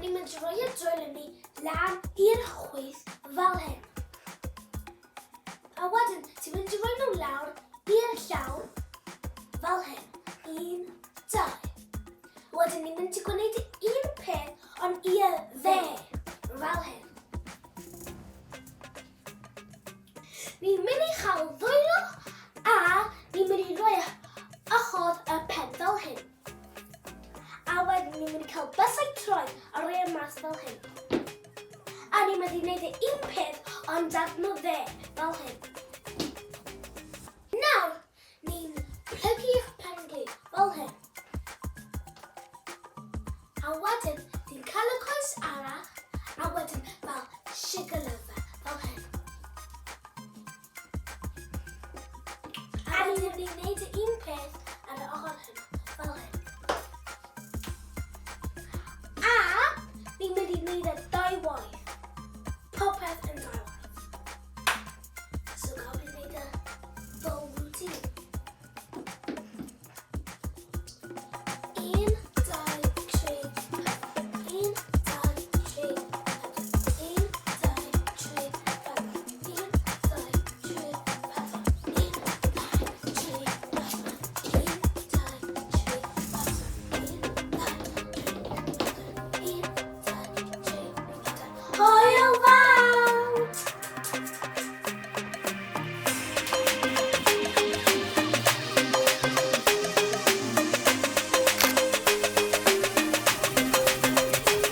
ni'n mynd i roi y drwylen ni lan i'r chwith fel hyn. A wedyn, ti'n mynd i roi nhw lawr i'r llawn fel hyn. 1, 2. Wedyn ni'n mynd i gwneud un peth ond i'r dde fel hyn. Ni'n mynd i chael ddwylo a ni'n mynd i roi ochr y pen fel hyn. A wedyn ni'n mynd i cael bysau troi a roi e mas fel hyn. A ni'n mynd i wneud un peth ond dan nhw dde fel hyn. Nawr, ni'n plygu'r pen-glin fel hyn.